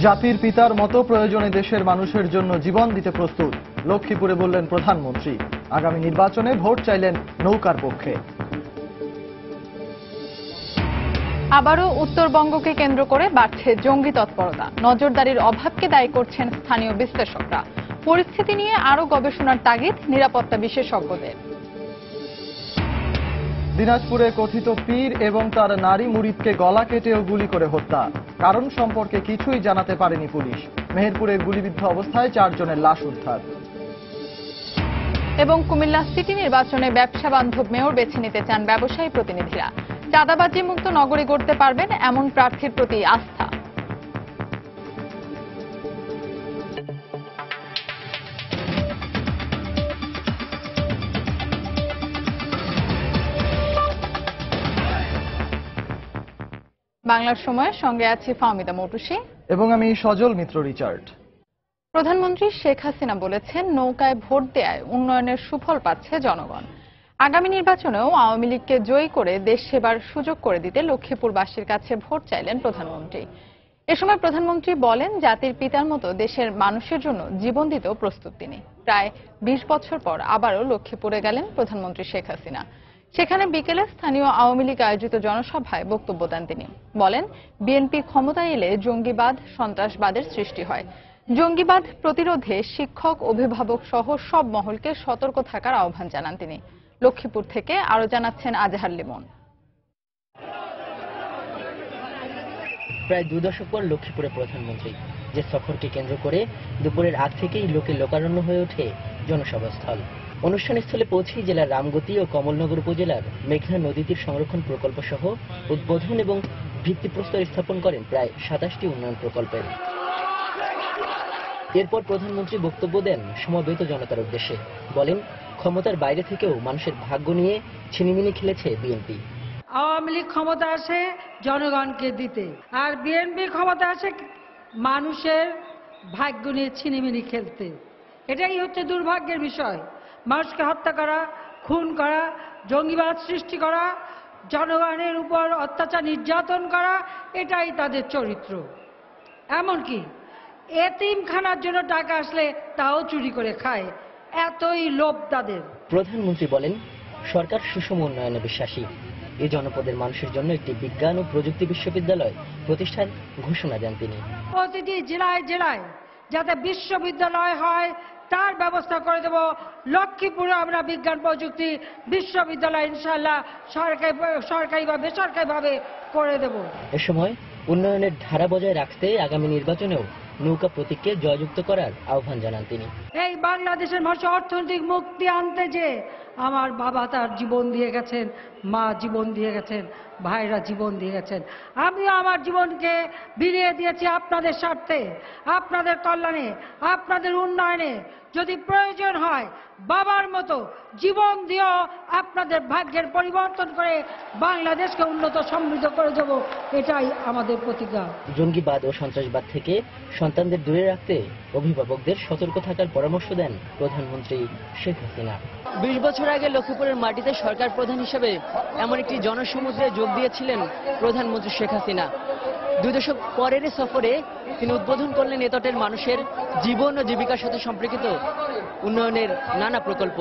জাতির পিতার মতো প্রয়োজনে দেশের মানুষের জন্য জীবন দিতে প্রস্তুত, লক্ষ্মীপুরে বললেন প্রধানমন্ত্রী। আগামী নির্বাচনে ভোট চাইলেন নৌকার পক্ষে। আবারও উত্তরবঙ্গকে কেন্দ্র করে বাড়ছে জঙ্গি তৎপরতা। নজরদারির অভাবকে দায়ী করছেন স্থানীয় বিশ্লেষকরা। পরিস্থিতি নিয়ে আরও গবেষণার তাগিদ নিরাপত্তা বিশেষজ্ঞদের। দিনাজপুরে কথিত পীর এবং তার নারী মুরিদকে গলা কেটে ও গুলি করে হত্যা, কারণ সম্পর্কে কিছুই জানাতে পারেনি পুলিশ। মেহেরপুরে গুলিবিদ্ধ অবস্থায় 4 জনের লাশ উদ্ধার। এবং কুমিল্লা সিটি নির্বাচনে ব্যবসা বান্ধব মেয়র বেছে নিতে চান ব্যবসায়ী প্রতিনিধিরা। চাঁদাবাজি মুক্ত নগরী গড়তে পারবেন এমন প্রার্থীর প্রতি আস্থা। বাংলার সময়ের সঙ্গে আছি ফাহমিদা মৌটুসী এবং আমি সজল মিত্র রিচার্ড। প্রধানমন্ত্রী শেখ হাসিনা বলেছেন, নৌকায় ভোট দেয়ায় উন্নয়নের সুফল পাচ্ছে জনগণ। আগামী নির্বাচনেও আওয়ামী লীগকে জয়ী করে দেশ সেবার সুযোগ করে দিতে লক্ষ্মীপুরবাসীর কাছে ভোট চাইলেন প্রধানমন্ত্রী। এ সময় প্রধানমন্ত্রী বলেন, জাতির পিতার মতো দেশের মানুষের জন্য জীবন দিতেও প্রস্তুত তিনি। প্রায় 20 বছর পর আবারও লক্ষ্মীপুরে গেলেন প্রধানমন্ত্রী শেখ হাসিনা। সেখানে বিকেলে স্থানীয় আওয়ামী লীগ আয়োজিত জনসভায় বক্তব্য দেন তিনি। বলেন, বিএনপি ক্ষমতায় এলে জঙ্গিবাদ, সন্ত্রাসবাদের সৃষ্টি হয়। জঙ্গিবাদ প্রতিরোধে শিক্ষক, অভিভাবক সহ সব মহলকে সতর্ক থাকার আহ্বান জানান তিনি। লক্ষ্মীপুর থেকে আরো জানাচ্ছেন আজহার লিমন। প্রায় 2 দশক পর লক্ষ্মীপুরে প্রধানমন্ত্রী, যে সফরকে কেন্দ্র করে দুপুরের আগ থেকেই লোকে লোকারণ্য হয়ে ওঠে জনসভাস্থল। অনুষ্ঠানস্থলে পৌঁছে জেলার রামগতি ও কমলনগর উপজেলার মেঘনা নদী তীর সংরক্ষণ প্রকল্প সহ উদ্বোধন এবং ভিত্তিপ্রস্তর স্থাপন করেন প্রায় 27টি উন্নয়ন প্রকল্পের। এরপর প্রধানমন্ত্রী বক্তব্য দেন সমবেত জনতার উদ্দেশ্যে। বলেন, ক্ষমতার বাইরে থেকেও মানুষের ভাগ্য নিয়ে ছিনিমিনি খেলেছে বিএনপি। আওয়ামী লীগ ক্ষমতা আসে জনগণকে দিতে, আর বিএনপি ক্ষমতা আসে মানুষের ভাগ্য নিয়ে ছিনিমিনি খেলতে। এটাই হচ্ছে দুর্ভাগ্যের বিষয়। মানুষকে হত্যা করা, খুন করা, জঙ্গিবাদ সৃষ্টি করা, জনগণের উপর অত্যাচার নির্যাতন করা, এটাই তাদের চরিত্র। এমনকি এতিমখানার জন্য টাকা আসলে তাও চুরি করে খায়, এতই লোভ তাদের। প্রধানমন্ত্রী বলেন, সরকার সুষম উন্নয়নে বিশ্বাসী। এই জনপদের মানুষের জন্য একটি বিজ্ঞান ও প্রযুক্তি বিশ্ববিদ্যালয় প্রতিষ্ঠার ঘোষণা দেন তিনি। প্রতিটি জেলায় জেলায় যাতে বিশ্ববিদ্যালয় হয় তার ব্যবস্থা করে দেব। লক্ষ্মীপুরে আমরা বিজ্ঞান প্রযুক্তি বিশ্ববিদ্যালয় ইনশাআল্লাহ সরকারি বা বেসরকারিভাবে করে দেব। এ সময় উন্নয়নের ধারা বজায় রাখতে আগামী নির্বাচনেও নৌকা প্রতীককে জয়যুক্ত করার আহ্বান জানান তিনি। এই বাংলাদেশের মানুষের অর্থনৈতিক মুক্তি আনতে যে আমার বাবা তার জীবন দিয়ে গেছেন, মা জীবন দিয়ে গেছেন, ভাইরা জীবন দিয়ে গেছেন, আমিও আমার জীবনকে বিলিয়ে দিয়েছি আপনাদের স্বার্থে, আপনাদের কল্যাণে, আপনাদের উন্নয়নে। যদি প্রয়োজন হয় বাবার মতো জীবন দিয়েও আপনাদের ভাগ্যের পরিবর্তন করে বাংলাদেশকে উন্নত সমৃদ্ধ করে দেব, এটাই আমাদের প্রতিজ্ঞা। জঙ্গিবাদ ও সন্ত্রাসবাদ থেকে সন্তানদের দূরে রাখতে অভিভাবকদের সতর্ক থাকার পরামর্শ দেন প্রধানমন্ত্রী শেখ হাসিনা। 20 বছর আগে লক্ষ্মীপুরের মাটিতে সরকার প্রধান হিসেবে এমন একটি জনসমুদ্রে যোগ দিয়েছিলেন প্রধানমন্ত্রী শেখ হাসিনা। 2 দশক পরের সফরে তিনি উদ্বোধন করলেন এ তটের মানুষের জীবন ও জীবিকার সাথে সম্পর্কিত উন্নয়নের নানা প্রকল্প,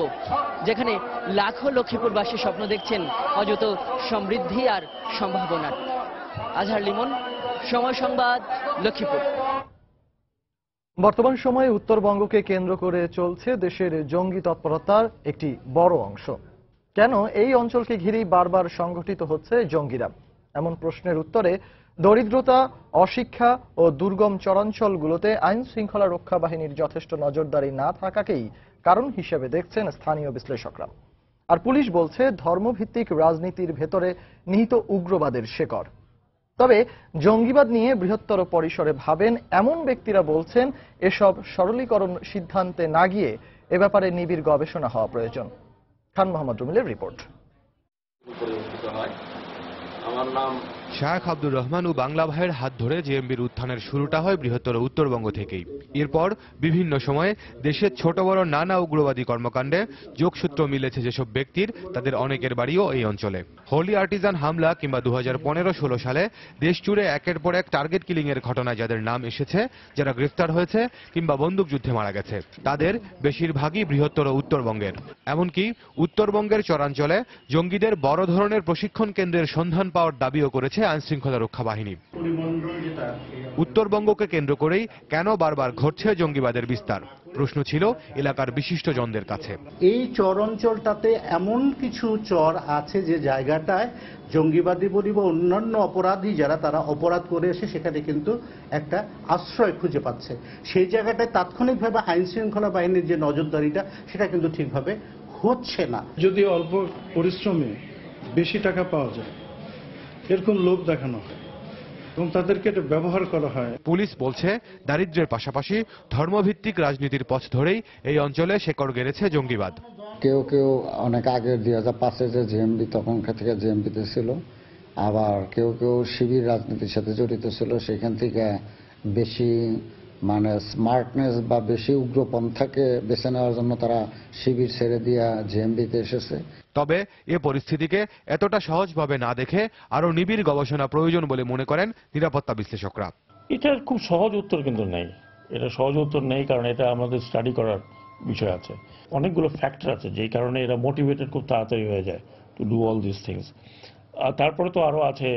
যেখানে লাখো লক্ষ্মীপুরবাসী স্বপ্ন দেখছেন অযত সমৃদ্ধি আর সম্ভাবনার। আজহার লিমন, সময় সংবাদ, লক্ষ্মীপুর। বর্তমান সময়ে উত্তরবঙ্গকে কেন্দ্র করে চলছে দেশের জঙ্গি তৎপরতার একটি বড় অংশ। কেন এই অঞ্চলকে ঘিরেই বারবার সংগঠিত হচ্ছে জঙ্গিরা? এমন প্রশ্নের উত্তরে দরিদ্রতা, অশিক্ষা ও দুর্গম চরাঞ্চলগুলোতে আইন শৃঙ্খলা রক্ষা বাহিনীর যথেষ্ট নজরদারি না থাকাকেই কারণ হিসেবে দেখছেন স্থানীয় বিশ্লেষকরা। আর পুলিশ বলছে, ধর্মভিত্তিক রাজনীতির ভেতরে নিহিত উগ্রবাদের শেকড়। তবে জঙ্গিবাদ নিয়ে বৃহত্তর পরিসরে ভাবেন এমন ব্যক্তিরা বলছেন, এসব সরলীকরণ সিদ্ধান্তে না গিয়ে এ ব্যাপারে নিবিড় গবেষণা হওয়া প্রয়োজন। খান মোহাম্মদ রুমিলের রিপোর্ট। আমার নাম শায়েখ আব্দুর রহমান ও বাংলা ভাইয়ের হাত ধরে জেএমবির উত্থানের শুরুটা হয় বৃহত্তর উত্তরবঙ্গ থেকেই। এরপর বিভিন্ন সময়ে দেশের ছোট বড় নানা উগ্রবাদী কর্মকাণ্ডে যোগসূত্র মিলেছে যেসব ব্যক্তির, তাদের অনেকের বাড়িও এই অঞ্চলে। হোলি আর্টিজান হামলা কিংবা 2015-16 সালে দেশ জুড়ে একের পর এক টার্গেট কিলিং এর ঘটনায় যাদের নাম এসেছে, যারা গ্রেফতার হয়েছে কিংবা বন্দুকযুদ্ধে মারা গেছে, তাদের বেশিরভাগই বৃহত্তর উত্তরবঙ্গের। এমনকি উত্তরবঙ্গের চরাঞ্চলে জঙ্গিদের বড় ধরনের প্রশিক্ষণ কেন্দ্রের সন্ধান পাওয়ার দাবিও করেছে আইনশৃঙ্খলা রক্ষা বাহিনী। উত্তরবঙ্গকে কেন্দ্র করেই কেন বারবার ঘটছে জঙ্গিবাদের বিস্তার, প্রশ্ন ছিল এলাকার বিশিষ্টজনদের কাছে। এই চর অঞ্চলটাতে এমন কিছু চর আছে যে জায়গাটায় জঙ্গিবাদী বলি বা অন্যান্য অপরাধী যারা তারা অপরাধ করে এসে সেখানে কিন্তু একটা আশ্রয় খুঁজে পাচ্ছে। সেই জায়গাটায় তাৎক্ষণিকভাবে আইন শৃঙ্খলা বাহিনীর যে নজরদারিটা সেটা কিন্তু ঠিকভাবে হচ্ছে না। যদি অল্প পরিশ্রমে বেশি টাকা পাওয়া যায় এরকম লোভ দেখানো হয় এবং তাদেরকে এটা ব্যবহার করা হয়। পুলিশ বলছে দারিদ্র্যের পাশাপাশি ধর্মভিত্তিক রাজনীতির পথ ধরেই এই অঞ্চলে শেকড় গেড়েছে জঙ্গিবাদ। কেউ কেউ অনেক আগে 2005-এ যে জেএমবি তখনকার থেকে জেএমবিতে ছিল, আবার কেউ কেউ শিবির রাজনীতির সাথে জড়িত ছিল, সেখান থেকে বেশি মানে স্মার্টনেস বা বেশি উগ্রপন্থাকে বেছে নেওয়ার জন্য তারা শিবির ছেড়ে দিয়া জেএমবিতে এসেছে। তবে এ পরিস্থিতিকে এতটা সহজভাবে না দেখে আরো নিবিড় গবেষণা প্রয়োজন বলে মনে করেন নিরাপত্তা বিশ্লেষকরা। এটার খুব সহজ উত্তর কিন্তু নেই, এটা সহজ উত্তর নেই, কারণ এটা আমাদের স্টাডি করার বিষয় আছে। অনেকগুলো ফ্যাক্টর আছে যেই কারণে এরা মোটিভেটেড খুব তাড়াতাড়ি হয়ে যায় to do all this things. তারপরে তো আরো আছে,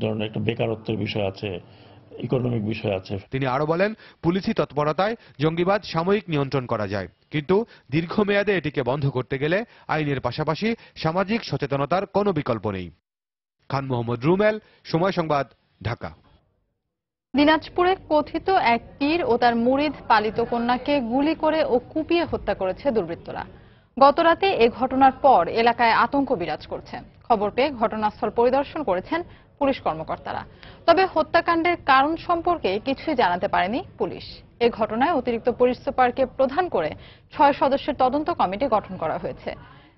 ধরুন একটা বেকারত্বের বিষয় আছে, ইকোনমিক বিষয় আছে। তিনি আরো বলেন, পুলিশি তৎপরতায় জঙ্গিবাদ সাময়িক নিয়ন্ত্রণ করা যায়, কিন্তু দীর্ঘমেয়াদে এটিকে বন্ধ করতে গেলে আইনের পাশাপাশি সামাজিক সচেতনতার কোনো বিকল্প নেই। খান মোহাম্মদ রুমেল, সময় সংবাদ, ঢাকা। দিনাজপুরে কথিত এক পীর ও তার মুরিদ পালিত কন্যাকে গুলি করে ও কুপিয়ে হত্যা করেছে দুর্বৃত্তরা। গতরাতে এ ঘটনার পর এলাকায় আতঙ্ক বিরাজ করছে। খবর পেয়ে ঘটনাস্থল পরিদর্শন করেছেন পুলিশ কর্মকর্তারা। তবে হত্যাকাণ্ডের কারণ সম্পর্কে কিছুই জানাতে পারেনি পুলিশ। এ ঘটনায় অতিরিক্ত পুলিশ সুপারকে প্রধান করে 6 সদস্যের তদন্ত কমিটি গঠন করা হয়েছে।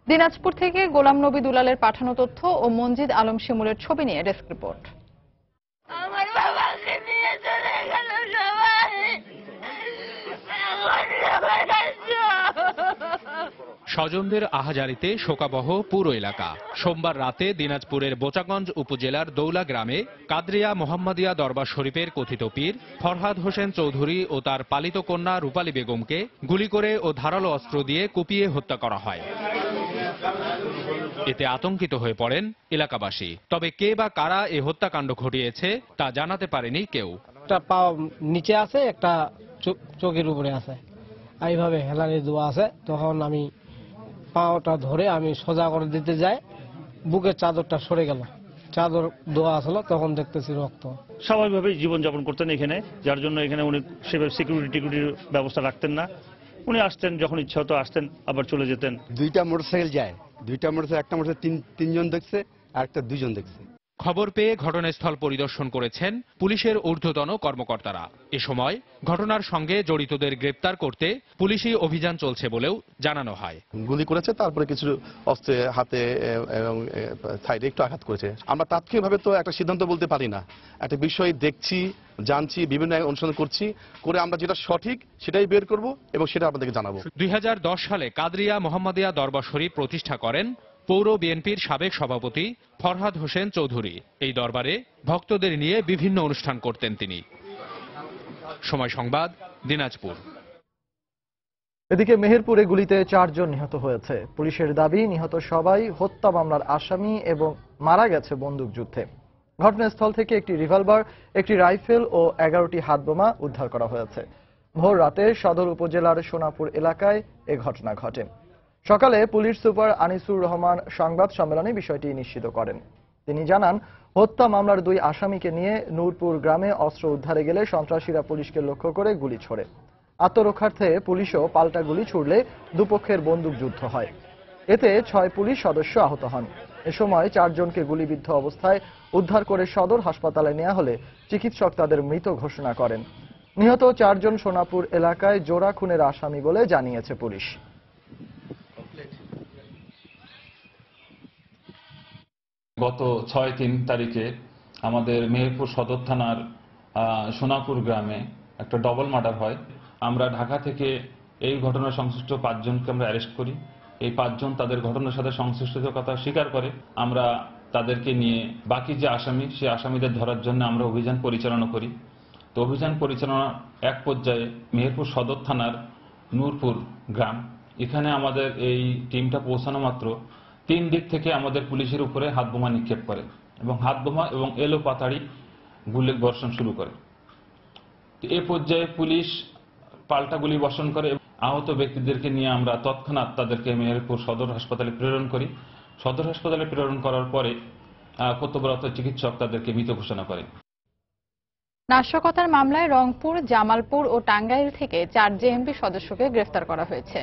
দিনাজপুর থেকে গোলাম নবী দুলালের পাঠানো তথ্য ও মনজিদ আলম শিমুলের ছবি নিয়ে ডেস্ক রিপোর্ট। আমার বাবাকে নিয়ে চলে গেল সবাই। স্বজনদের আহাজারিতে শোকাবহ পুরো এলাকা। সোমবার রাতে দিনাজপুরের বোচাগঞ্জ উপজেলার দৌলা গ্রামে কাদরিয়া মোহাম্মদিয়া দরবার শরীফের কথিত পীর ফরহাদ হোসেন চৌধুরী ও তার পালিত কন্যা রূপালী বেগমকে গুলি করে ও ধারালো অস্ত্র দিয়ে কুপিয়ে হত্যা করা হয়। এতে আতঙ্কিত হয়ে পড়েন এলাকাবাসী। তবে কে বা কারা এ হত্যাকাণ্ড ঘটিয়েছে তা জানাতে পারেনি কেউ। একটা পা নিচে আছে, একটা চোখের উপরে আছে, এইভাবে হেলানি দোয়া আছে। তখন আমি পাওটা ধরে আমি সোজা করে দিতে যাই, বুকের চাদরটা সরে গেল, চাদর দোয়া আসলো, তখন দেখতেছি রক্ত। স্বাভাবিকভাবেই জীবনযাপন করতেন এখানে, যার জন্য এখানে উনি সেভাবে সিকিউরিটির ব্যবস্থা রাখতেন না। উনি আসতেন যখন ইচ্ছা হতো, আসতেন আবার চলে যেতেন। 2টা মোটরসাইকেল যায়, 2টা মোটরসাইকেল, একটা মোটরসাইকেল তিনজন দেখছে আর একটা 2জন দেখছে। খবর পেয়ে ঘটনাস্থল পরিদর্শন করেছেন পুলিশের ঊর্ধ্বতন কর্মকর্তারা। এ সময় ঘটনার সঙ্গে জড়িতদের গ্রেপ্তার করতে পুলিশি অভিযান চলছে বলেও জানানো হয়। গুলি করেছে, তারপরে কিছু অস্ত্রে হাতে এবং সাইডে একটু আঘাত করেছে। আমরা তাৎক্ষণিকভাবে তো একটা সিদ্ধান্ত বলতে পারি না, একটা বিষয় দেখছি, জানছি, বিভিন্ন অনুসন্ধান করছি, করে আমরা যেটা সঠিক সেটাই বের করব এবং সেটা আপনাদেরকে জানাবো। 2010 সালে কাদরিয়া মোহাম্মদিয়া দরবার শরীফ প্রতিষ্ঠা করেন পৌর বিএনপির সাবেক সভাপতি ফরহাদ হোসেন চৌধুরী। এই দরবারে ভক্তদের নিয়ে বিভিন্ন অনুষ্ঠান করতেন তিনি। সময় সংবাদ, দিনাজপুর। এদিকে মেহেরপুরে গুলিতে 4 জন নিহত হয়েছে। পুলিশের দাবি, নিহত সবাই হত্যা মামলার আসামি এবং মারা গেছে বন্দুকযুদ্ধে। ঘটনাস্থল থেকে একটি রিভলভার, একটি রাইফেল ও 11টি হাতবোমা উদ্ধার করা হয়েছে। ভোর রাতে সদর উপজেলার সোনাপুর এলাকায় এ ঘটনা ঘটে। সকালে পুলিশ সুপার আনিসুর রহমান সংবাদ সম্মেলনে বিষয়টি নিশ্চিত করেন। তিনি জানান, হত্যা মামলার 2 আসামিকে নিয়ে নূরপুর গ্রামে অস্ত্র উদ্ধারে গেলে সন্ত্রাসীরা পুলিশকে লক্ষ্য করে গুলি ছোড়ে। আত্মরক্ষার্থে পুলিশও পাল্টা গুলি ছুড়লে দুপক্ষের বন্দুকযুদ্ধ হয়। এতে 6 পুলিশ সদস্য আহত হন। এ সময় 4 জনকে গুলিবিদ্ধ অবস্থায় উদ্ধার করে সদর হাসপাতালে নেওয়া হলে চিকিৎসক তাদের মৃত ঘোষণা করেন। নিহত 4 জন সোনাপুর এলাকায় জোড়া খুনের আসামি বলে জানিয়েছে পুলিশ। গত 6-3 তারিখে আমাদের মেহেরপুর সদর থানার সোনাপুর গ্রামে একটা ডবল মার্ডার হয়। আমরা ঢাকা থেকে এই ঘটনার সংশ্লিষ্ট 5 জনকে আমরা অ্যারেস্ট করি। এই 5 জন তাদের ঘটনার সাথে সংশ্লিষ্টতার কথা স্বীকার করে। আমরা তাদেরকে নিয়ে বাকি যে আসামি, সেই আসামিদের ধরার জন্য আমরা অভিযান পরিচালনা করি। তো অভিযান পরিচালনার এক পর্যায়ে মেহেরপুর সদর থানার নূরপুর গ্রাম, এখানে আমাদের এই টিমটা পৌঁছানো মাত্র 3 দিক থেকে আমাদের পুলিশের উপরে হাতবোমা নিক্ষেপ করে এবং হাতবোমা এবং এলো পাতাড়ি গুলি বর্ষণ শুরু করে। এ পর্যায়ে পুলিশ পাল্টা গুলি বর্ষণ করে। আহত ব্যক্তিদেরকে নিয়ে আমরা তৎক্ষণাৎ তাদেরকে মেহেরপুর সদর হাসপাতালে প্রেরণ করি। সদর হাসপাতালে প্রেরণ করার পরে কর্তব্যরত চিকিৎসক তাদেরকে মৃত ঘোষণা করে। নাশকতার মামলায় রংপুর, জামালপুর ও টাঙ্গাইল থেকে 4 জেএমবি সদস্যকে গ্রেফতার করা হয়েছে।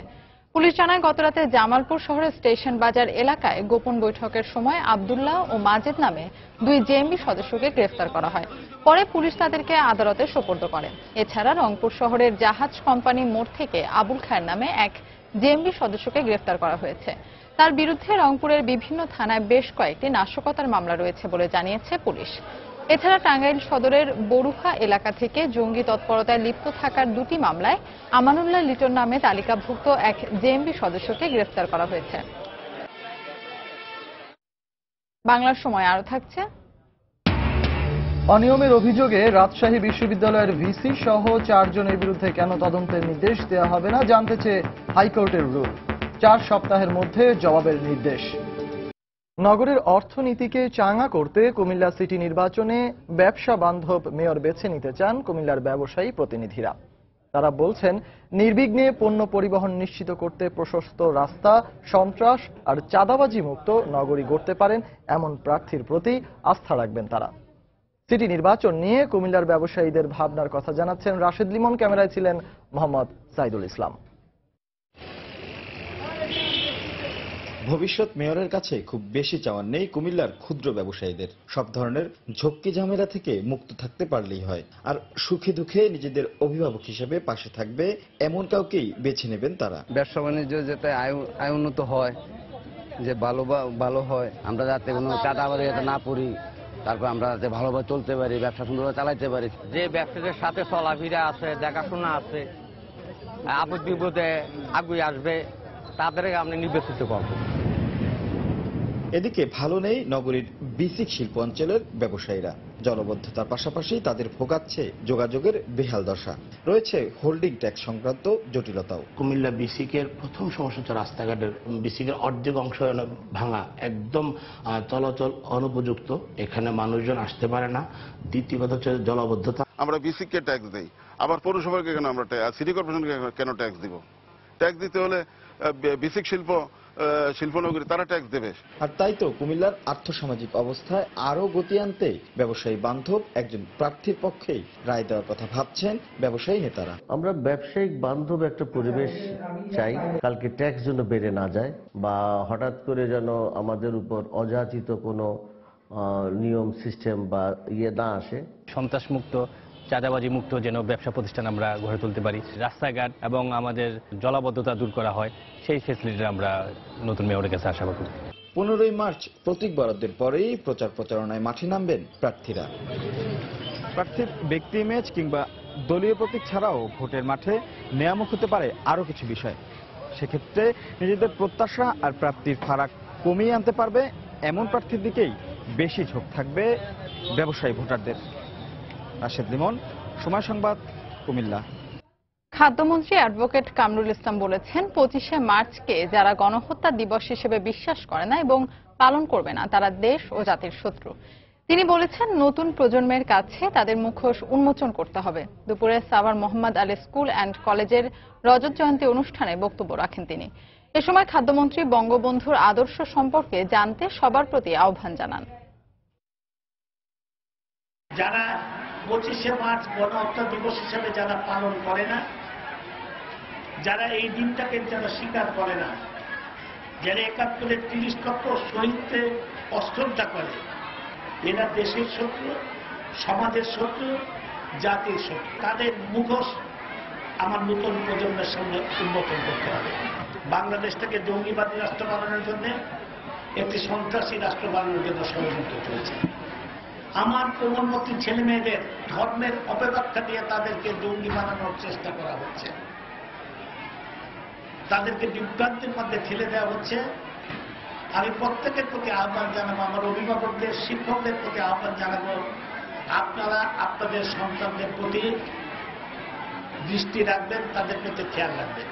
পুলিশ জানায়, গতরাতে জামালপুর শহরের স্টেশন বাজার এলাকায় গোপন বৈঠকের সময় আব্দুল্লাহ ও মাজেদ নামে 2 জেএমবি সদস্যকে গ্রেফতার করা হয়। পরে পুলিশ তাদেরকে আদালতে সোপর্দ করে। এছাড়া রংপুর শহরের জাহাজ কোম্পানি মোড় থেকে আবুল খায়ের নামে 1 জেএমবি সদস্যকে গ্রেফতার করা হয়েছে। তার বিরুদ্ধে রংপুরের বিভিন্ন থানায় বেশ কয়েকটি নাশকতার মামলা রয়েছে বলে জানিয়েছে পুলিশ। এছাড়া টাঙ্গাইল সদরের বরুহা এলাকা থেকে জঙ্গি তৎপরতায় লিপ্ত থাকার 2টি মামলায় আমানুল্লাহ লিটন নামে তালিকাভুক্ত 1 জেএমবি সদস্যকে গ্রেফতার করা হয়েছে। বাংলার সময় আরো থাকছে। অনিয়মের অভিযোগে রাজশাহী বিশ্ববিদ্যালয়ের ভিসি সহ 4 জনের বিরুদ্ধে কেন তদন্তের নির্দেশ দেওয়া হবে না জানতে চেয়ে হাইকোর্টের রুল। 4 সপ্তাহের মধ্যে জবাবের নির্দেশ। নগরের অর্থনীতিকে চাঙ্গা করতে কুমিল্লা সিটি নির্বাচনে ব্যবসা বান্ধব মেয়র বেছে নিতে চান কুমিল্লার ব্যবসায়ী প্রতিনিধিরা। তারা বলছেন, নির্বিঘ্নে পণ্য পরিবহন নিশ্চিত করতে প্রশস্ত রাস্তা, সন্ত্রাস আর চাঁদাবাজি মুক্ত নগরী গড়তে পারেন এমন প্রার্থীর প্রতি আস্থা রাখবেন তারা। সিটি নির্বাচন নিয়ে কুমিল্লার ব্যবসায়ীদের ভাবনার কথা জানাচ্ছেন রাশেদ লিমন। ক্যামেরায় ছিলেন মোহাম্মদ সাইদুল ইসলাম। ভবিষ্যৎ মেয়রের কাছে খুব বেশি চাওয়ার নেই কুমিল্লার ক্ষুদ্র ব্যবসায়ীদের। সব ধরনের ঝক্কি ঝামেলা থেকে মুক্ত থাকতে পারলেই হয়। আর সুখে দুঃখে নিজেদের অভিভাবক হিসেবে পাশে থাকবে এমন কাউকেই বেছে নেবেন তারা। ব্যবসা বাণিজ্য যাতে আয় উন্নত হয়, যে ভালো হয়, আমরা যাতে কোনো চাঁদাবাজি না পড়ি, তারপর আমরা যাতে ভালোভাবে চলতে পারি, ব্যবসা সুন্দরভাবে চালাইতে পারি। যে ব্যবসাদের সাথে চলাফেরা আছে, দেখাশোনা আছে, আপদ বিপদে আগুয়ে আসবে, তাদেরকে আমরা নির্বাচিত করব। এদিকে ভালো নেই নগরীর বিসিক শিল্প অঞ্চলের ব্যবসায়ীরা। জলবদ্ধতার পাশাপাশি তাদের ভোগাচ্ছে যোগাযোগের বেহাল দশা, রয়েছে হোল্ডিং ট্যাক্স সংক্রান্ত জটিলতাও। কুমিল্লা বিসিকের প্রথম সমস্যা হচ্ছে রাস্তাঘাটের। বিসিকের অর্ধেক অংশ ভাঙা, একদম চলাচল অনুপযুক্ত, এখানে মানুষজন আসতে পারে না। দ্বিতীয় কথা হচ্ছে জলবদ্ধতা। আমরা বিসিককে ট্যাক্স দেই, আবার পৌরসভাকে কেন আমরা সিটি কর্পোরেশনকে কেন ট্যাক্স দিব? ট্যাক্স দিতে হলে বিসিক শিল্পনগরী তারা ট্যাক্স দেবে। আর তাই তো কুমিল্লার আর্থসামাজিক অবস্থায় আরো গতি আনতে ব্যবসায়ী বান্ধব একজন প্রার্থীর পক্ষেই রায় দেওয়ার কথা ভাবছেন ব্যবসায়ী নেতারা। আমরা ব্যবসায়িক বান্ধব একটা পরিবেশ চাই, কালকে ট্যাক্স যেন বেড়ে না যায় বা হঠাৎ করে যেন আমাদের উপর অযাচিত কোনো নিয়ম সিস্টেম বা না আসে। সন্ত্রাস মুক্ত, চাঁদাবাজি মুক্ত যেন ব্যবসা প্রতিষ্ঠান আমরা গড়ে তুলতে পারি, রাস্তাঘাট এবং আমাদের জলাবদ্ধতা দূর করা হয়, সেই ফেসিলিটি আমরা নতুন মেয়রের কাছে আশা করি। 15ই মার্চ প্রতীক বরাদ্দের পরেই প্রচারণায় মাঠে নামবেন প্রার্থীরা। প্রার্থীর ব্যক্তি ইমেজ কিংবা দলীয় প্রতীক ছাড়াও ভোটের মাঠে নেয়ামক হতে পারে আরো কিছু বিষয়। সেক্ষেত্রে নিজেদের প্রত্যাশা আর প্রাপ্তির ফারাক কমিয়ে আনতে পারবে এমন প্রার্থীর দিকেই বেশি ঝোঁক থাকবে ব্যবসায়ী ভোটারদের। রাশেদ লিমন, সময় সংবাদ, কুমিল্লা। খাদ্যমন্ত্রী অ্যাডভোকেট কামরুল ইসলাম বলেছেন, 25শে মার্চকে যারা গণহত্যা দিবস হিসেবে বিশ্বাস করে না এবং পালন করবে না, তারা দেশ ও জাতির শত্রু। তিনি বলেছেন, নতুন প্রজন্মের কাছে তাদের মুখোশ উন্মোচন করতে হবে। দুপুরে সাভার মোহাম্মদ আলী স্কুল অ্যান্ড কলেজের রজত জয়ন্তী অনুষ্ঠানে বক্তব্য রাখেন তিনি। এ সময় খাদ্যমন্ত্রী বঙ্গবন্ধুর আদর্শ সম্পর্কে জানতে সবার প্রতি আহ্বান জানান। যারা 25শে মার্চ গণহত্যা দিবস হিসেবে যারা পালন করে না, যারা এই দিনটাকে যারা স্বীকার করে না, যারা 71-এর 30 লক্ষ শহীদকে অশ্রদ্ধা করে, এরা দেশের শত্রু, সমাজের শত্রু, জাতির শত্রু। তাদের মুখোশ আমার নতুন প্রজন্মের সামনে উন্মোচন করতে হবে। বাংলাদেশটাকে জঙ্গিবাদী রাষ্ট্র বানানোর জন্য, একটি সন্ত্রাসী রাষ্ট্র বানানোর জন্য ষড়যন্ত্র চলছে। আমার কোমলমতি ছেলে মেয়েদের ধর্মের অপব্যাখ্যা দিয়ে তাদেরকে জঙ্গি বানানোর চেষ্টা করা হচ্ছে, তাদেরকে বিভ্রান্তির মধ্যে ঠেলে দেওয়া হচ্ছে। আমি প্রত্যেকের প্রতি আহ্বান জানাবো, আমার অভিভাবকদের, শিক্ষকদের প্রতি আহ্বান জানাবো, আপনারা আপনাদের সন্তানদের প্রতি দৃষ্টি রাখবেন, তাদের প্রতি খেয়াল রাখবেন।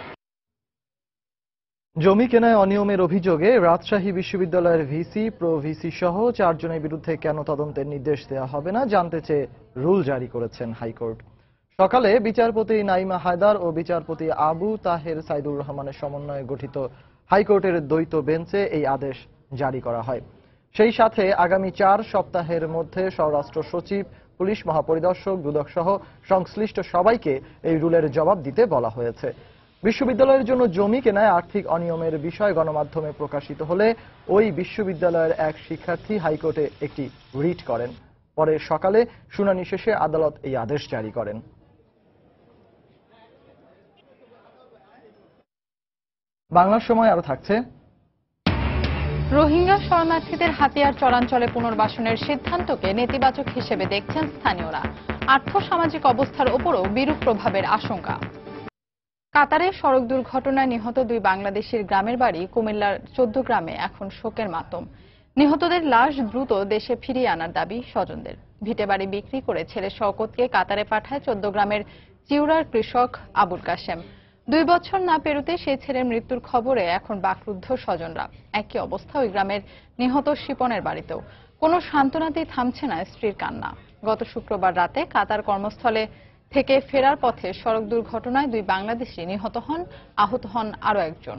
জমি কেনায় অনিয়মের অভিযোগে রাজশাহী বিশ্ববিদ্যালয়ের ভিসি, প্রো ভিসি সহ 4 জনের বিরুদ্ধে কেন তদন্তের নির্দেশ দেওয়া হবে না জানতে চেয়ে রুল জারি করেছেন হাইকোর্ট। সকালে বিচারপতি নাইমা হায়দার ও বিচারপতি আবু তাহের সাইদুর রহমানের সমন্বয়ে গঠিত হাইকোর্টের দ্বৈত বেঞ্চে এই আদেশ জারি করা হয়। সেই সাথে আগামী 4 সপ্তাহের মধ্যে স্বরাষ্ট্র সচিব, পুলিশ মহাপরিদর্শক, দুদক সহ সংশ্লিষ্ট সবাইকে এই রুলের জবাব দিতে বলা হয়েছে। বিশ্ববিদ্যালয়ের জন্য জমি কেনায় আর্থিক অনিয়মের বিষয় গণমাধ্যমে প্রকাশিত হলে ওই বিশ্ববিদ্যালয়ের এক শিক্ষার্থী হাইকোর্টে একটি রিট করেন। পরে সকালে শুনানি শেষে আদালত এই আদেশ জারি করেন। বাংলার সময় আরো থাকছে। রোহিঙ্গা শরণার্থীদের হাতিয়ার চরাঞ্চলে পুনর্বাসনের সিদ্ধান্তকে নেতিবাচক হিসেবে দেখছেন স্থানীয়রা। আর্থসামাজিক অবস্থার ওপরও বিরূপ প্রভাবের আশঙ্কা। কাতারে সড়ক দুর্ঘটনায় নিহত 2 বাংলাদেশের গ্রামের বাড়ি কুমিল্লার 14 গ্রামে এখন শোকের মাতম। নিহতদের লাশ দ্রুত দেশে ফিরিয়ে আনার দাবি স্বজনদের। ভিটে বাড়ি বিক্রি করে ছেলে শওকতকে কাতারে পাঠায় 14 গ্রামের চিউড়ার কৃষক আবুল কাশেম। 2 বছর না পেরোতে সেই ছেলের মৃত্যুর খবরে এখন বাকরুদ্ধ স্বজনরা। একই অবস্থা ওই গ্রামের নিহত শিপনের বাড়িতেও। কোনো সান্ত্বনাতেই থামছে না স্ত্রীর কান্না। গত শুক্রবার রাতে কাতার কর্মস্থলে থেকে ফেরার পথে সড়ক দুর্ঘটনায় 2 বাংলাদেশি নিহত হন, আহত হন আরো একজন।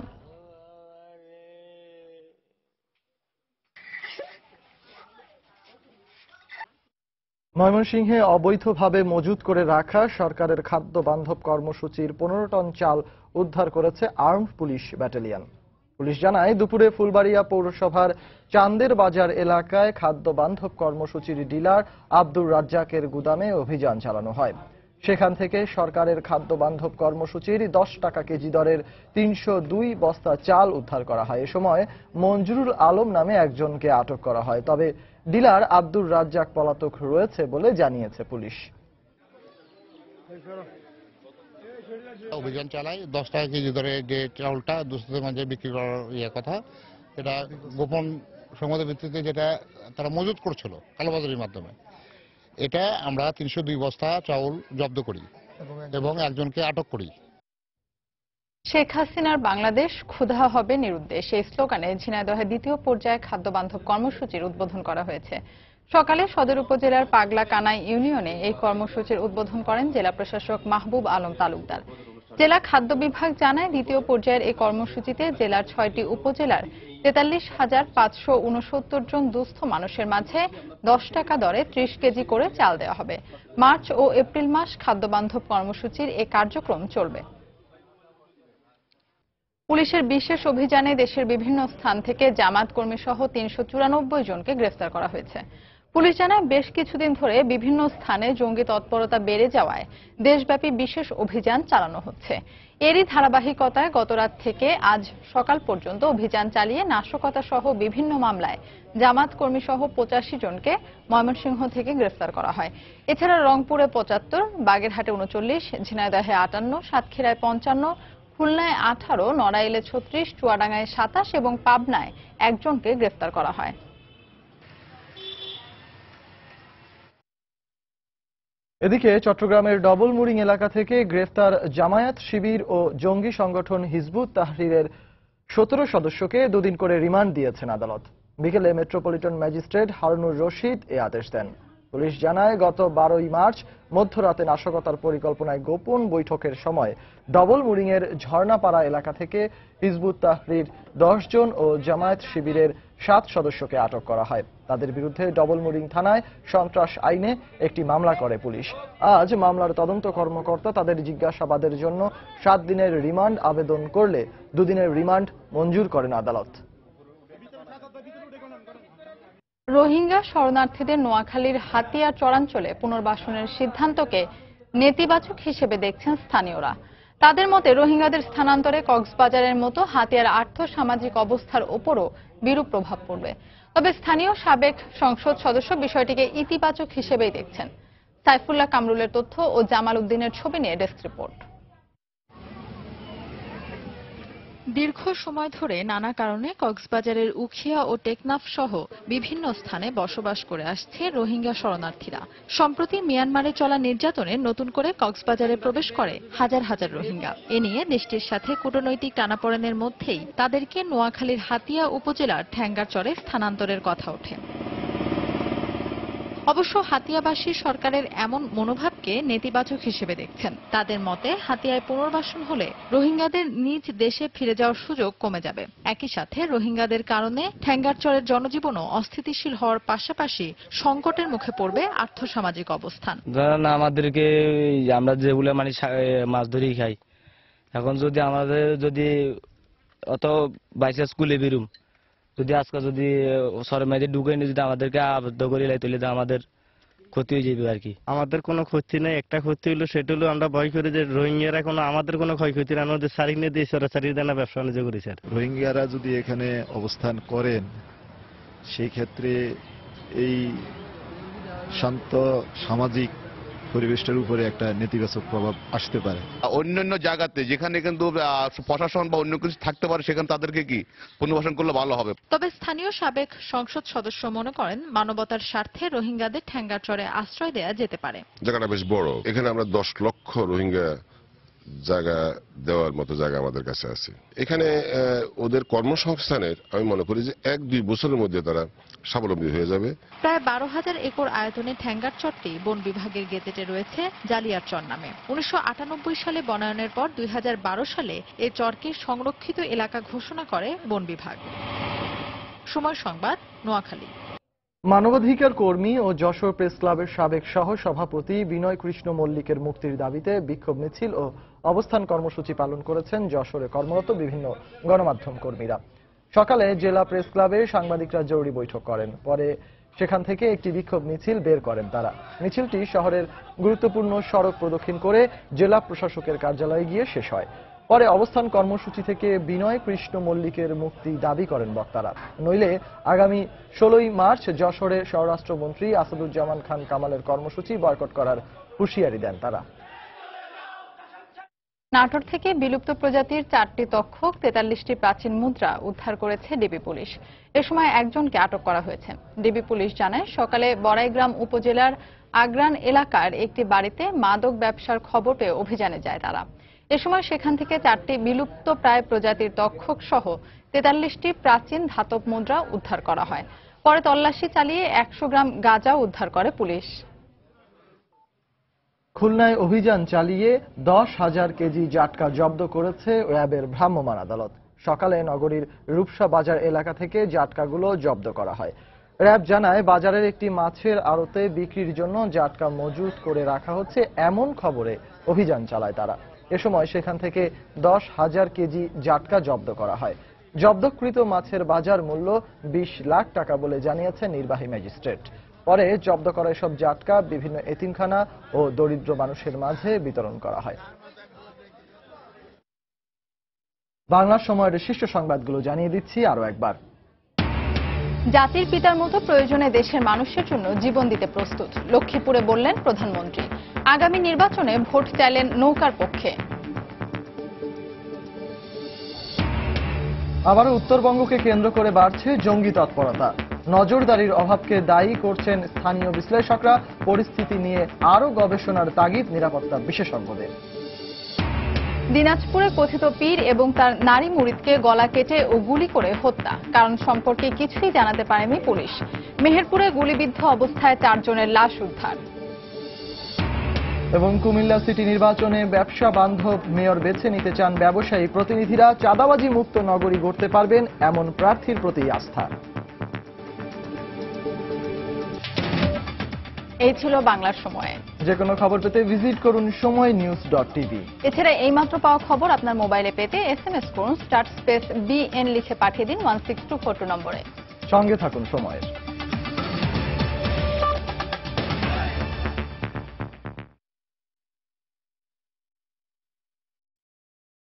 ময়মনসিংহে অবৈধভাবে মজুত করে রাখা সরকারের খাদ্য বান্ধব কর্মসূচির 15 টন চাল উদ্ধার করেছে আর্মড পুলিশ ব্যাটালিয়ন। পুলিশ জানায়, দুপুরে ফুলবাড়িয়া পৌরসভার চান্দের বাজার এলাকায় খাদ্য বান্ধব কর্মসূচির ডিলার আব্দুর রাজ্জাকের গুদামে অভিযান চালানো হয়। সেখান থেকে সরকারের খাদ্য বান্ধব কর্মসূচির 10 টাকা কেজি দরের 302 বস্তা চাল উদ্ধার করা হয়। এ সময় মঞ্জুরুল আলম নামে একজনকে আটক করা হয়। তবে ডিলার আব্দুর রাজ্জাক পলাতক রয়েছে বলে জানিয়েছে পুলিশ। অভিযান চালায় 10 টাকা কেজি দরে যে চাউলটা দুস্থদের মাঝে বিক্রি করার কথা, এটা গোপন সংবাদের ভিত্তিতে যেটা তারা মজুত করছিল কালোবাজারির মাধ্যমে, এটা আমরা 302 বস্তা চাউল জব্দ করি এবং একজনকে আটক করি। শেখ হাসিনার বাংলাদেশ ক্ষুধা হবে নিরুদ্দেশ এই স্লোগানে ঝিনাইদহে 2য় পর্যায়ে খাদ্য বান্ধব কর্মসূচির উদ্বোধন করা হয়েছে। সকালে সদর উপজেলার পাগলা কানাই ইউনিয়নে এই কর্মসূচির উদ্বোধন করেন জেলা প্রশাসক মাহবুব আলম তালুকদার। জেলা খাদ্য বিভাগ জানায়, 2য় পর্যায়ের এই কর্মসূচিতে জেলার 6টি উপজেলার 43,569 জন দুস্থ মানুষের মাঝে 10 টাকা দরে 30 কেজি করে চাল দেওয়া হবে। মার্চ ও এপ্রিল মাস খাদ্য বান্ধব কর্মসূচির এই কার্যক্রম চলবে। পুলিশের বিশেষ অভিযানে দেশের বিভিন্ন স্থান থেকে জামাত কর্মী সহ 394 জনকে গ্রেফতার করা হয়েছে। পুলিশ জানায়, বেশ কিছুদিন ধরে বিভিন্ন স্থানে জঙ্গি তৎপরতা বেড়ে যাওয়ায় দেশব্যাপী বিশেষ অভিযান চালানো হচ্ছে। এরই ধারাবাহিকতায় গতরাত থেকে আজ সকাল পর্যন্ত অভিযান চালিয়ে নাশকতা সহ বিভিন্ন মামলায় জামাত কর্মী সহ 85 জনকে ময়মনসিংহ থেকে গ্রেফতার করা হয়। এছাড়া রংপুরে 75, বাগেরহাটে 39, ঝিনাইদহে 58, সাতক্ষীরায় 55, খুলনায় 18, নড়াইলে 36, চুয়াডাঙ্গায় 27 এবং পাবনায় একজনকে গ্রেফতার করা হয়। এদিকে চট্টগ্রামের ডবল মুরিং এলাকা থেকে গ্রেফতার জামায়াত শিবির ও জঙ্গি সংগঠন হিজবুত তাহরিরের 17 সদস্যকে 2 দিন করে রিমান্ড দিয়েছেন আদালত। বিকেলে মেট্রোপলিটন ম্যাজিস্ট্রেট হারুনুর রশিদ এ আদেশ দেন। পুলিশ জানায়, গত 12 মার্চ মধ্যরাতে নাশকতার পরিকল্পনায় গোপন বৈঠকের সময় ডবল মুরিং এর ঝর্ণাপাড়া এলাকা থেকে হিজবুত তাহরির 10 জন ও জামায়াত শিবিরের 7 সদস্যকে আটক করা হয়। তাদের বিরুদ্ধে ডবল মুরিং থানায় সন্ত্রাস আইনে একটি মামলা করে পুলিশ। আজ মামলার তদন্ত কর্মকর্তা তাদের জিজ্ঞাসাবাদের জন্য 7 দিনের রিমান্ড আবেদন করলে 2 দিনের রিমান্ড মঞ্জুর করেন আদালত। রোহিঙ্গা শরণার্থীদের নোয়াখালীর হাতিয়ার চরাঞ্চলে পুনর্বাসনের সিদ্ধান্তকে নেতিবাচক হিসেবে দেখছেন স্থানীয়রা। তাদের মতে, রোহিঙ্গাদের স্থানান্তরে কক্সবাজারের মতো হাতিয়ার আর্থসামাজিক অবস্থার ওপরও বিরূপ প্রভাব পড়বে। তবে স্থানীয় সাবেক সংসদ সদস্য বিষয়টিকে ইতিবাচক হিসেবেই দেখছেন। সাইফুল্লাহ কামরুলের তথ্য ও জামাল উদ্দিনের ছবি নিয়ে ডেস্ক রিপোর্ট। দীর্ঘ সময় ধরে নানা কারণে কক্সবাজারের উখিয়া ও টেকনাফ সহ বিভিন্ন স্থানে বসবাস করে আসছে রোহিঙ্গা শরণার্থীরা। সম্প্রতি মিয়ানমারে চলা নির্যাতনে নতুন করে কক্সবাজারে প্রবেশ করে হাজার হাজার রোহিঙ্গা। এ নিয়ে দেশটির সাথে কূটনৈতিক টানাপোড়েনের মধ্যেই তাদেরকে নোয়াখালীর হাতিয়া উপজেলার ঠ্যাঙ্গারচরে স্থানান্তরের কথা ওঠে। অবশ্য হাতিয়াবাসী সরকারের এমন মনোভাবকে নেতিবাচক হিসেবে দেখছেন। তাদের মতে হাতিয়ায় পুনর্বাসন হলে রোহিঙ্গাদের নিজ দেশে ফিরে যাওয়ার সুযোগ কমে যাবে। একই সাথে রোহিঙ্গাদের কারণে ঠ্যাঙ্গারচরের জনজীবনও অস্থিতিশীল হওয়ার পাশাপাশি সংকটের মুখে পড়বে আর্থসামাজিক অবস্থান। ধরেন আমাদেরকে আমরা যেগুলো মানে মাছ ধরেই খাই, এখন যদি আমাদের অত বাইসা স্কুলে বেরুম, যদি আজকে যদি সরমাইতে ঢুকে নিয়ে যদি আমাদেরকে আবদ্ধ করে লাই তুলে আমাদের ক্ষতি হয়ে যাবে আর কি। আমাদের কোনো ক্ষতি নেই, একটা ক্ষতি হলো সেটা হলো আমরা ভয় করি যে রোহিঙ্গারা কোনো আমাদের কোনো ক্ষয়ক্ষতি না, আমাদের সারিক নিয়ে দিয়ে সরাসরি দেনা ব্যবসা বাণিজ্য করি স্যার। রোহিঙ্গারা যদি এখানে অবস্থান করেন সেই ক্ষেত্রে এই শান্ত সামাজিক পরিবেশটার উপরে একটা নেতিবাচক প্রভাব আসতে পারে। অন্যান্য জায়গাতে যেখানে কিন্তু প্রশাসন বা অন্য কিছু থাকতে পারে সেখানে তাদেরকে কি পুনর্বাসন করলে ভালো হবে। তবে স্থানীয় সাবেক সংসদ সদস্য মনে করেন মানবতার স্বার্থে রোহিঙ্গাদের ঠ্যাঙ্গারচরে আশ্রয় দেয়া যেতে পারে। জায়গাটা বেশ বড়, এখানে আমরা 10 লক্ষ রোহিঙ্গা জায়গা দেওয়ার মতো জায়গা আমাদের কাছে আছে। এখানে ওদের কর্মসংস্থানের আমি মনে করি যে 1-2 বছরের মধ্যে তারা স্বাবলম্বী হয়ে যাবে। প্রায় 12,000 একর আয়তনে ঠ্যাঙ্গারচরটি বন বিভাগের গেজেটে রয়েছে জালিয়ার চর নামে। 1998 সালে বনায়নের পর 2012 সালে এই চরকে সংরক্ষিত এলাকা ঘোষণা করে বন বিভাগ। সময় সংবাদ, নোয়াখালী। মানবাধিকার কর্মী ও যশোর প্রেস ক্লাবের সাবেক সহ সভাপতি বিনয় কৃষ্ণ মল্লিকের মুক্তির দাবিতে বিক্ষোভ মিছিল ও অবস্থান কর্মসূচি পালন করেছেন যশোরে কর্মরত বিভিন্ন গণমাধ্যম কর্মীরা। সকালে জেলা প্রেস ক্লাবে সাংবাদিকরা জরুরি বৈঠক করেন, পরে সেখান থেকে একটি বিক্ষোভ মিছিল বের করেন তারা। মিছিলটি শহরের গুরুত্বপূর্ণ সড়ক প্রদক্ষিণ করে জেলা প্রশাসকের কার্যালয়ে গিয়ে শেষ হয়। পরে অবস্থান কর্মসূচি থেকে বিনয় কৃষ্ণ মল্লিকের মুক্তি দাবি করেন বক্তারা, নইলে আগামী 16 মার্চ যশোরে স্বরাষ্ট্রমন্ত্রী আসাদুজ্জামান খান কামালের কর্মসূচি বয়কট করার হুঁশিয়ারি দেন তারা। নাটোর থেকে বিলুপ্ত প্রজাতির 4টি তক্ষক, 43টি প্রাচীন মুদ্রা উদ্ধার করেছে ডিবি পুলিশ। এ সময় একজনকে আটক করা হয়েছে। ডিবি পুলিশ জানায়, সকালে বড়াইগ্রাম উপজেলার আগ্রান এলাকার একটি বাড়িতে মাদক ব্যবসার খবর পেয়ে অভিযানে যায় তারা। এ সময় সেখান থেকে 4টি বিলুপ্ত প্রায় প্রজাতির তক্ষক সহ 43টি প্রাচীন ধাতব মুদ্রা উদ্ধার করা হয়। পরে তল্লাশি চালিয়ে 100 গ্রাম গাঁজা উদ্ধার করে পুলিশ। খুলনায় অভিযান চালিয়ে 10,000 কেজি জাটকা জব্দ করেছে র্যাবের ভ্রাম্যমাণ আদালত। সকালে নগরীর রূপসা বাজার এলাকা থেকে জাটকাগুলো জব্দ করা হয়। র্যাব জানায়, বাজারের একটি মাছের আড়তে বিক্রির জন্য জাটকা মজুত করে রাখা হচ্ছে এমন খবরে অভিযান চালায় তারা। এ সময় সেখান থেকে 10,000 কেজি জাটকা জব্দ করা হয়। জব্দকৃত মাছের বাজার মূল্য 20 লাখ টাকা বলে জানিয়েছেন নির্বাহী ম্যাজিস্ট্রেট। পরে জব্দ করা এসব জাটকা বিভিন্ন এতিমখানা ও দরিদ্র মানুষের মাঝে বিতরণ করা হয়। বাংলা সময়ের শীর্ষ সংবাদগুলো জানিয়ে দিচ্ছি আরো একবার। জাতির পিতার মতো প্রয়োজনে দেশের মানুষের জন্য জীবন দিতে প্রস্তুত, লক্ষ্মীপুরে বললেন প্রধানমন্ত্রী। আগামী নির্বাচনে ভোট চাইলেন নৌকার পক্ষে। আবারও উত্তরবঙ্গকে কেন্দ্র করে বাড়ছে জঙ্গি তৎপরতা। নজরদারির অভাবকে দায়ী করছেন স্থানীয় বিশ্লেষকরা। পরিস্থিতি নিয়ে আরো গবেষণার তাগিদ নিরাপত্তা বিশেষজ্ঞদের। দিনাজপুরে কথিত পীর এবং তার নারী মুরিদকে গলা কেটে ও গুলি করে হত্যা, কারণ সম্পর্কে কিছুই জানাতে পারেনি পুলিশ। মেহেরপুরে গুলিবিদ্ধ অবস্থায় 4 জনের লাশ উদ্ধার। এবং কুমিল্লা সিটি নির্বাচনে ব্যবসা বান্ধব মেয়র বেছে নিতে চান ব্যবসায়ী প্রতিনিধিরা। চাঁদাবাজি মুক্ত নগরী গড়তে পারবেন এমন প্রার্থীর প্রতি আস্থা। এই ছিল বাংলার সময়। যে কোনো খবর পেতে ভিজিট করুন সময়নিউজ.tv। এছাড়া এইমাত্র পাওয়া খবর আপনার মোবাইলে পেতে SMS করুন *BN লিখে পাঠিয়ে দিন 16242 নম্বরে। সঙ্গে থাকুন সময়ের।